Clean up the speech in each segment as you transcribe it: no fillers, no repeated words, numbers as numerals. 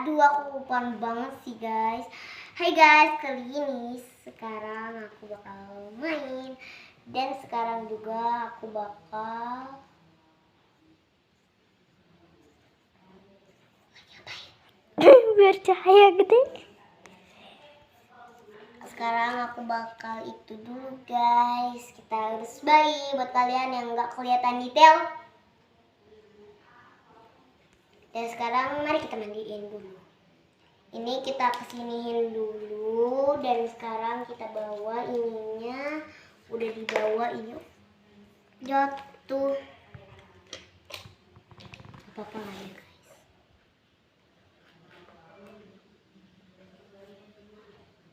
Aduh, aku lupa banget sih guys. Hai guys, kali ini sekarang aku bakal main. Dan sekarang juga aku bakal biar cahaya gede. Sekarang aku bakal itu dulu guys. Kita harus bayi buat kalian yang nggak kelihatan detail. Dan sekarang mari kita mandiin dulu. Ini kita kesiniin dulu. Dan sekarang kita bawa ininya. Udah dibawa ini jatuh. Apa-apa lah ya guys.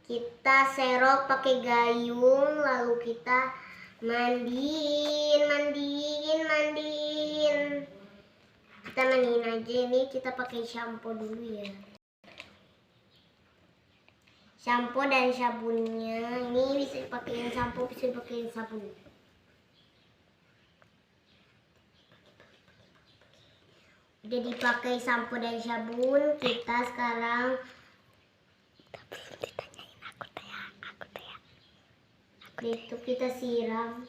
Kita serok pakai gayung. Lalu kita mandiin. Kita mandiin aja ini. Kita pakai shampoo dulu ya. Shampoo dan sabunnya. Ini bisa dipakein shampoo, bisa dipakein sabun. Udah dipakai shampoo dan sabun, kita sekarang Belum ditanyain aku teh. itu kita siram.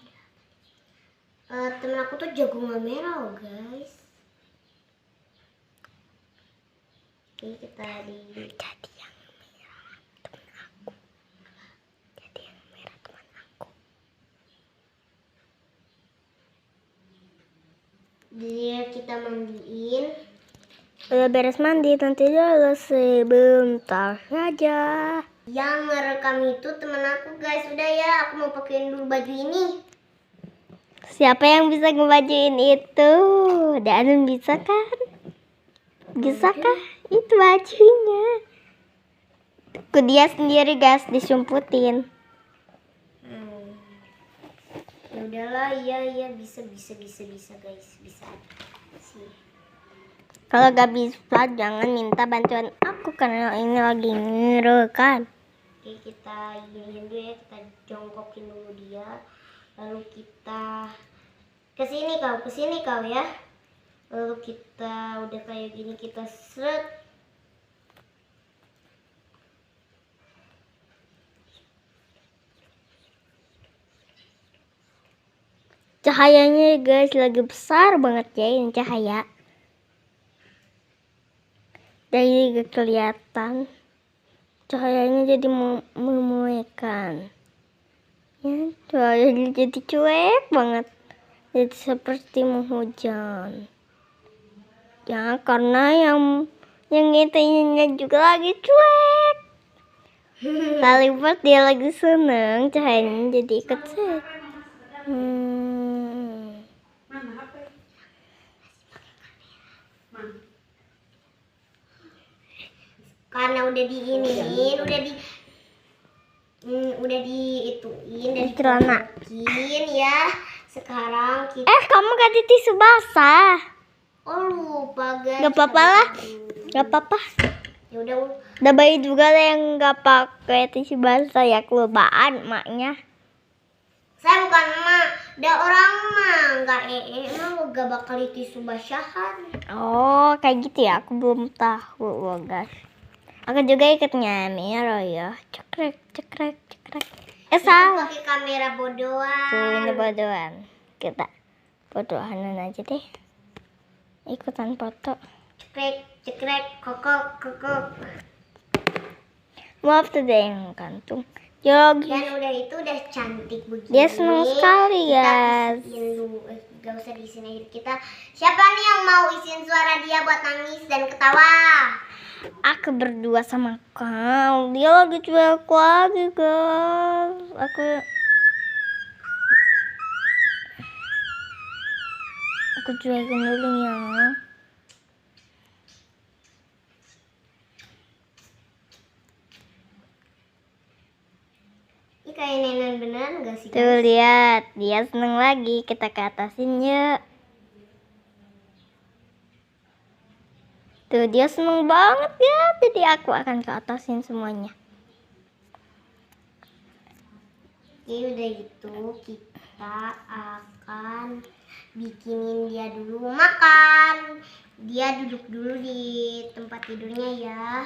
Temen aku tuh jagung merah loh guys. Oke, kita Jadi yang merah teman aku. Jadi yang merah teman aku. dia kita mandiin. Udah beres mandi, nanti dulu sebentar saja. Yang ngerekam itu temen aku guys. Udah ya, aku mau pakein dulu baju ini. Siapa yang bisa ngebajuin itu? Dan bisa kan? Bisa kah? Itu bajunya. Ke dia sendiri guys, disumputin. Ya udahlah, iya bisa guys, bisa sih. Kalau gak bisa jangan minta bantuan aku karena ini lagi ngerekam. Oke, kita giniin dulu ya, kita jongkokin dulu dia. Lalu kita kesini kau ya. Lalu kita udah kayak gini, kita seret. Cahayanya guys lagi besar banget ya ini cahaya. Dari gak kelihatan. Cahayanya jadi memuekan. Ya, cahayanya jadi cuek banget. Jadi seperti hujan. Ya, karena yang itunya juga lagi cuek. Kali buat dia lagi seneng, cahayanya jadi ikut cuek. Karena udah diinin, udah diituin dan Celana. dikotokin ya. Sekarang kita Kamu ganti tisu basah. oh lupa guys. Gak apa-apa lah. Gak apa-apa. Ya udah. Ada bayi juga lah yang gak pakai tisu basah ya, kelupaan emaknya. Saya bukan emak, ada orang mah nggak emang gak bakal tisu basahan. Oh, kayak gitu ya. Aku belum tahu loh guys. Aku juga ikut nyamiro ya. Cekrek. Salah. Pakai kamera bodohan. Tuh ini bodohan. Kita bodohanan aja deh. Ikutan foto. Cekrek, kokok. Maaf tuh deh yang kantung. Yogi. Dan udah itu udah cantik begini. Dia senang sekali guys. Gak usah diisiin kita. Siapa nih yang mau isiin suara dia buat nangis dan ketawa? Aku berdua sama kau. Dia lagi cuek lagi guys. Aku cuekin dulu ya. Ini kayak nenek beneran gak sih? Tuh lihat, dia seneng lagi. Kita ke atasin yuk. Tuh dia seneng banget ya. Jadi aku akan ke atasin semuanya. Oke, udah itu kita akan bikinin dia dulu makan. Dia duduk dulu di tempat tidurnya ya.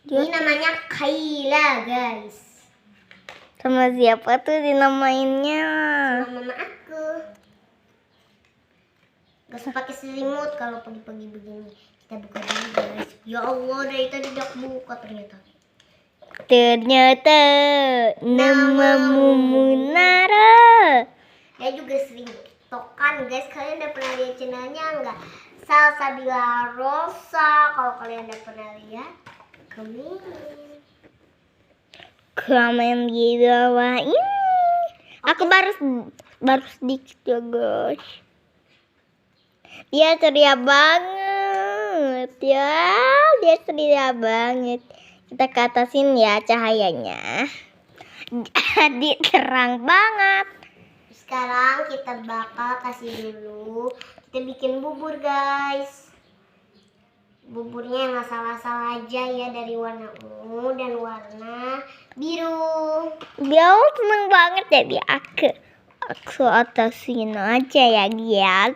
Ini namanya Kayla guys. Sama siapa tuh dinamainnya? Sama mama aku. Gak usah pakai selimut kalau pagi-pagi begini. Kita buka dulu guys. Ya Allah, dari tadi udah buka ternyata. Ternyata namamu Munara. Dia juga sering tiktokan guys. Kalian udah pernah lihat channelnya enggak? Salsabila Rosa. Kalau kalian udah pernah lihat, komen di bawah ini. Aku baru sedikit ya guys. Dia ceria banget ya. Dia ceria banget. Kita ke atasin ya cahayanya. Jadi terang banget. Sekarang kita bakal kasih dulu. Kita bikin bubur guys. Buburnya yang asal-asal aja ya, dari warna ungu dan warna biru. Dia seneng banget jadi aku atasin aja ya guys.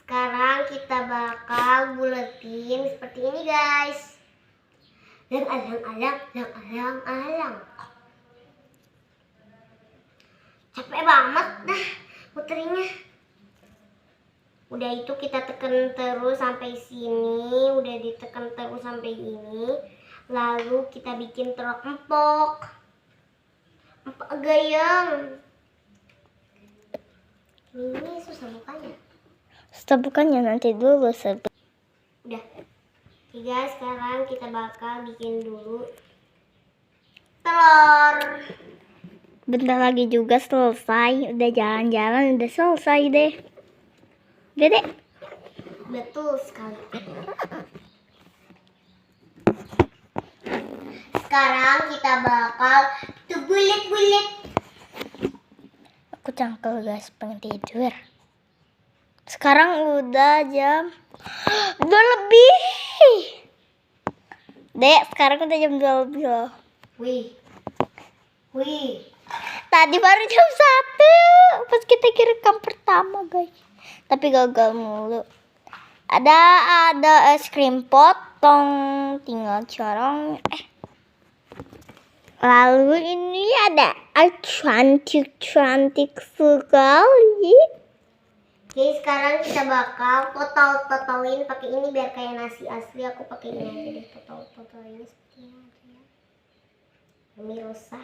Sekarang kita bakal buletin seperti ini guys. Lang alang. Capek banget dah muterinya. Udah itu kita tekan terus sampai sini. Udah ditekan terus sampai ini. Lalu kita bikin telur empok gayung. Ini susah bukanya. Bukannya nanti dulu Udah. Oke guys, sekarang kita bakal bikin dulu telur. bentar lagi juga selesai. Udah jalan-jalan udah selesai deh. Udah deh. Betul sekali. Sekarang kita bakal bulet-bulet. Aku cangkel guys, pengen tidur. Sekarang udah jam 2 lebih. Dek, sekarang udah jam 2 lebih loh. Wih. Tadi baru jam 1 pas kita rekam pertama guys. Tapi gagal mulu. Ada es krim potong, tinggal corong. Lalu ini ada cantik sekali. Oke, sekarang kita bakal totalin pakai ini biar kayak nasi asli. Aku pakai ini aja deh, totalin seperti ini aja ya. Demi Rosa.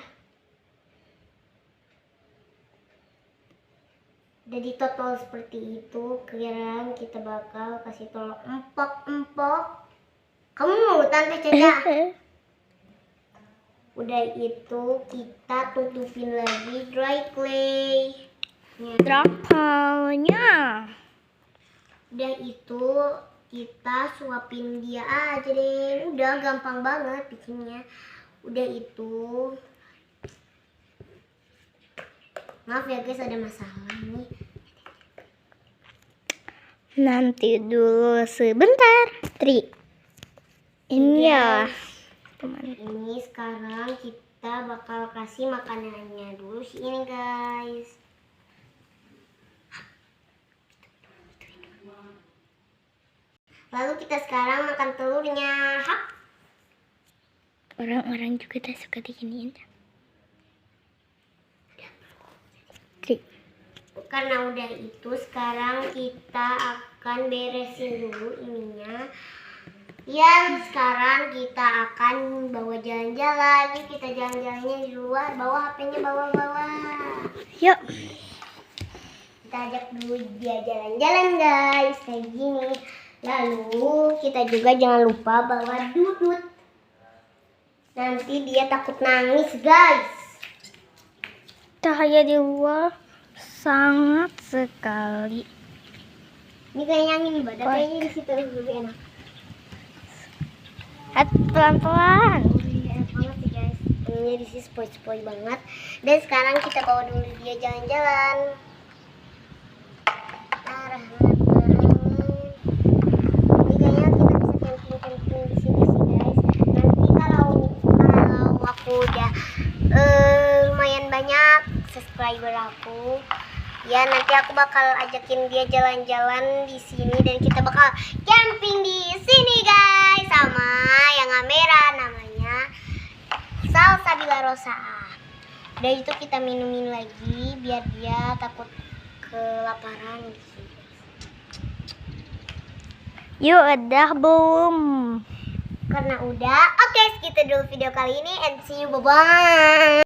Udah ditotal seperti itu. Sekarang kita bakal kasih telur empok. Kamu mau Tante Caca? Udah itu kita tutupin lagi dry clay. Drakanya. Udah itu kita suapin dia aja deh. Udah gampang banget bikinnya. Udah itu. Maaf ya guys, ada masalah nih. Nanti dulu sebentar. Ini ya. Ini sekarang kita bakal kasih makanannya dulu si ini guys. Lalu kita sekarang makan telurnya. Orang-orang juga udah suka diginiin. Karena udah itu sekarang kita akan beresin dulu ininya. Ya, sekarang kita akan bawa jalan-jalan. Yuk kita jalan-jalannya di luar. Bawa HP-nya, bawa. Yuk. Kita ajak dulu dia jalan-jalan guys, kayak gini. Lalu kita juga jangan lupa bawa Dudut. Nanti dia takut nangis guys. Cahaya di luar sangat sekali. Ini kayaknya angin nih, badan kayaknya di situ lebih enak. Pelan-pelan. Enak banget sih guys. Ini di sini spoi banget. Dan sekarang kita bawa dulu dia jalan-jalan. Ini kayaknya kita bisa camping di sini sih guys. Nanti kalau aku udah lumayan banyak subscriber aku, Ya, nanti aku bakal ajakin dia jalan-jalan di sini dan kita bakal camping di sini guys, sama yang merah namanya Salsabila Rosa. Udah itu kita minum lagi biar dia takut kelaparan gitu. Yuk, udah belum? Karena udah, oke, segitu dulu video kali ini and see you, bye-bye.